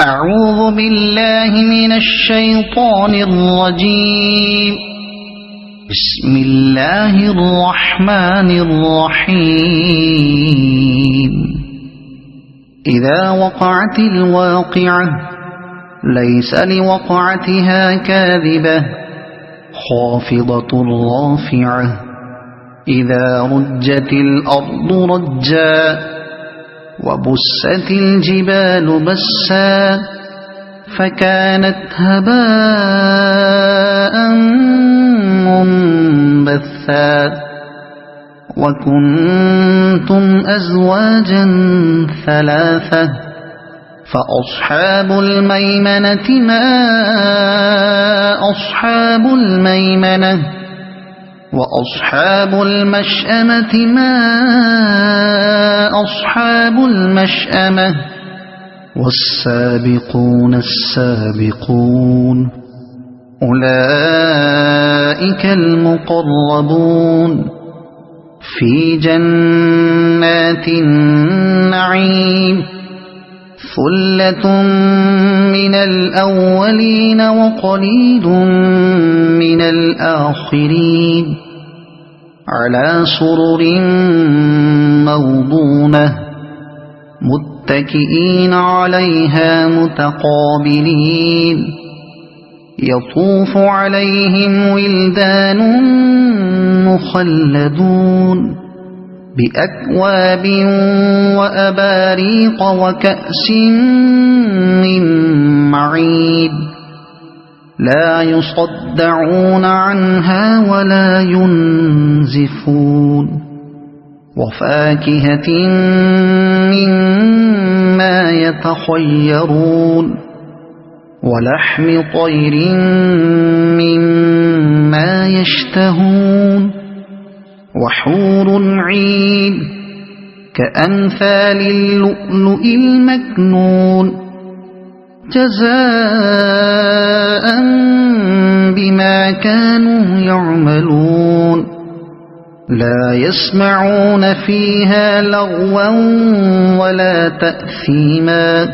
أعوذ بالله من الشيطان الرجيم. بسم الله الرحمن الرحيم. إذا وقعت الواقعة ليس لوقعتها كاذبة خافضة رافعة إذا رجت الأرض رجا وبست الجبال بسا فكانت هباء منبثا وكنتم أزواجا ثلاثة فأصحاب الميمنة ما أصحاب الميمنة وأصحاب المشأمة ما أصحاب المشأمة والسابقون السابقون أولئك المقربون في جنات النعيم ثلة من الأولين وقليل من الآخرين على سرر موضونة متكئين عليها متقابلين يطوف عليهم ولدان مخلدون بأكواب وأباريق وكأس من معين لا يصدعون عنها ولا ينزفون وفاكهة مما يتخيرون ولحم طير مما يشتهون وحور عين كأمثال اللؤلؤ المكنون جزاء بما كانوا يعملون لا يسمعون فيها لغوا ولا تأثيما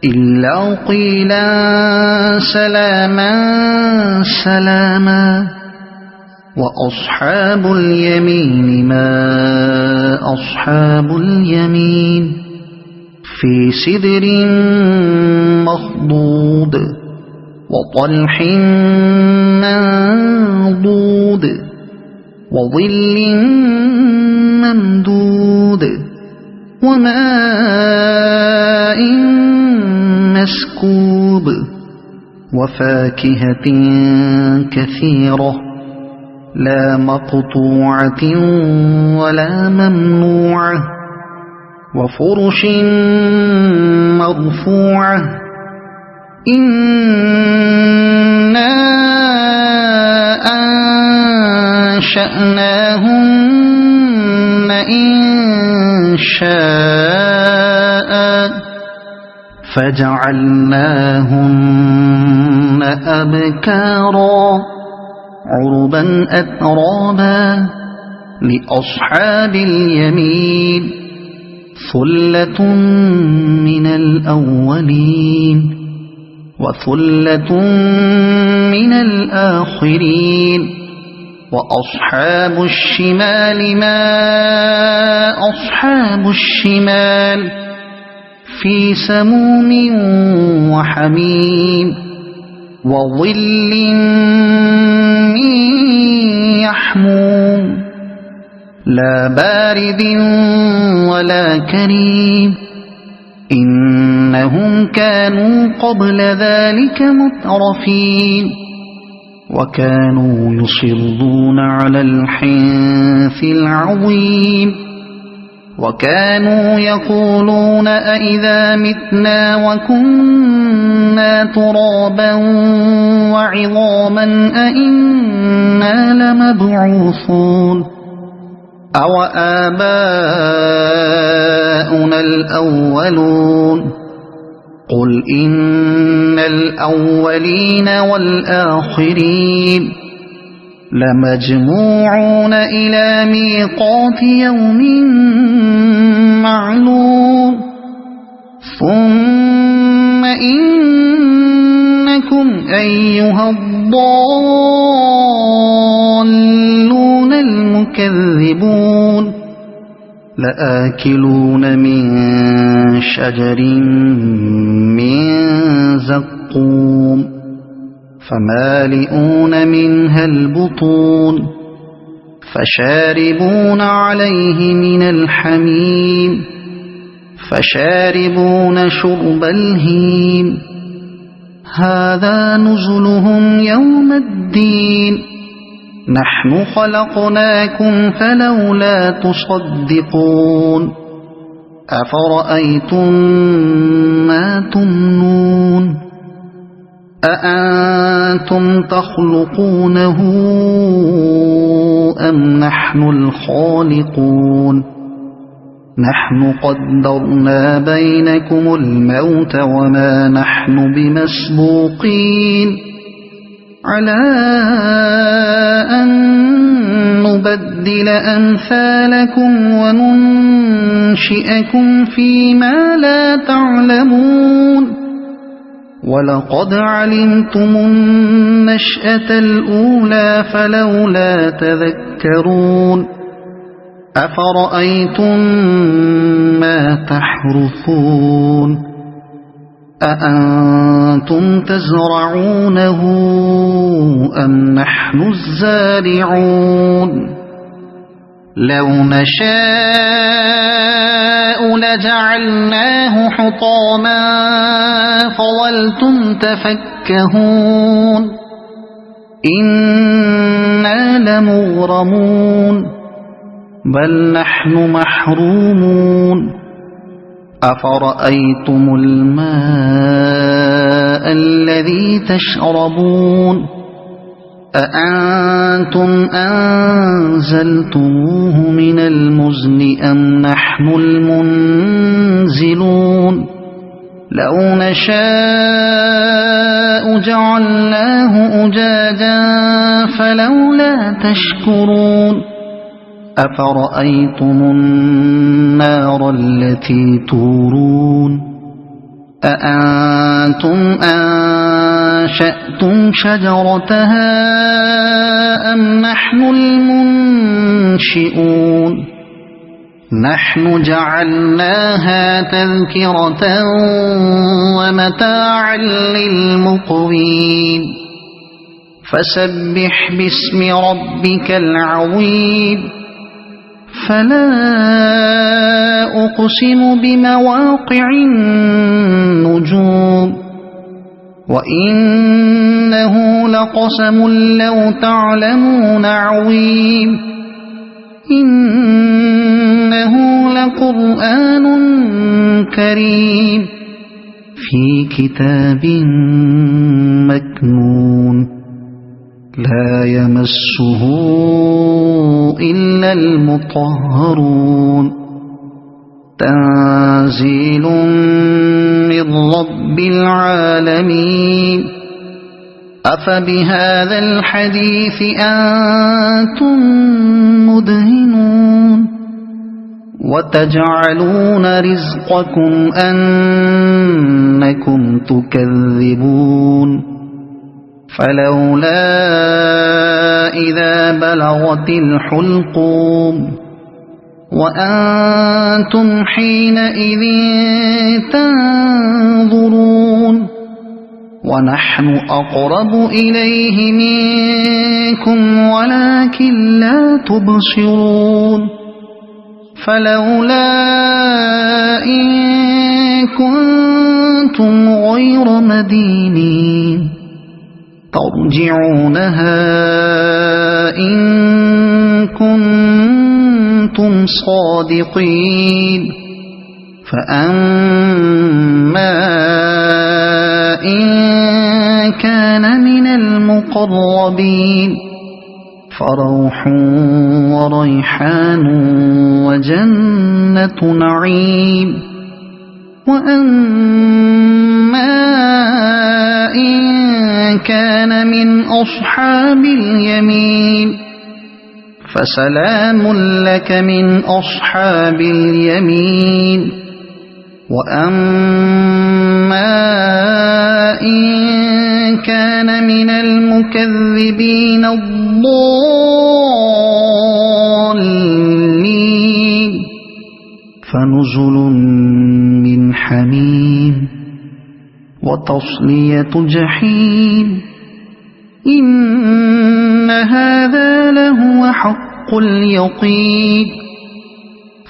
إلا قيلا سلاما سلاما وأصحاب اليمين ما أصحاب اليمين في سدر مخضود وطلح منضود وظل ممدود وماء مسكوب وفاكهة كثيرة لا مقطوعة ولا ممنوعة وفرش مرفوعة إنا أنشأناهن إنشاء فجعلناهن أبكارا عربا أترابا لأصحاب اليمين ثلة من الأولين وثلة من الآخرين وأصحاب الشمال ما أصحاب الشمال في سموم وحميم وظل من يحموم لا بارد ولا كريم إنهم كانوا قبل ذلك مترفين وكانوا يصرون على الحنث العظيم وكانوا يقولون أئذا متنا وكنا ترابا وعظاما أئنا لمبعوثون أو آباؤنا الأولون قل إن الأولين والآخرين لمجموعون إلى ميقات يوم معلوم ثم إنكم أيها الضالون المكذبون لآكلون من شجر من زقوم فمالئون منها البطون فشاربون عليه من الحميم فشاربون شرب الهيم هذا نزلهم يوم الدين نحن خلقناكم فلولا تصدقون أفرأيتم ما تمنون أأنتم تخلقونه أم نحن الخالقون نحن قدرنا بينكم الموت وما نحن بمسبوقين على أن نبدل أمثالكم وننشئكم فيما لا تعلمون ولقد علمتم النشأة الأولى فلولا تذكرون أفرأيتم ما تحرثون أأنتم تزرعونه أم نحن الزارعون لو نشاء لجعلناه حطاما فظلتم تفكهون إنا لمغرمون بل نحن محرومون أفرأيتم الماء الذي تشربون أأنتم أنزلتموه من المزن أم نحن المنزلون لو نشاء جعلناه أجاجا فلولا تشكرون أفرأيتم النار التي تورون أأنتم أنشأتم شجرتها أم نحن المنشئون نحن جعلناها تذكرة ومتاعا للمقوين فسبح باسم ربك العظيم فلا أقسم بمواقع النجوم وإنه لقسم لو تعلمون عظيم إنه لقرآن كريم في كتاب مكنون لا يمسه إلا المطهرون تنزيل من رب العالمين أفبهذا الحديث أنتم مدهنون وتجعلون رزقكم أنكم تكذبون فلولا إذا بلغت الحلقوم وأنتم حينئذ تنظرون ونحن أقرب إليه منكم ولكن لا تبصرون فلولا إن كنتم غير مدينين ترجعونها إن كنتم صادقين فأما إن كان من المقربين فروح وريحان وجنة نعيم وأما إن كان من أصحاب اليمين فسلام لك من أصحاب اليمين وأما فنزل من حميم وتصلية جحيم إن هذا لهو حق اليقين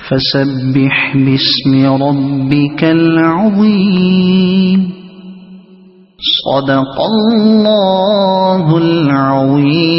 فسبح باسم ربك العظيم صدق الله العظيم.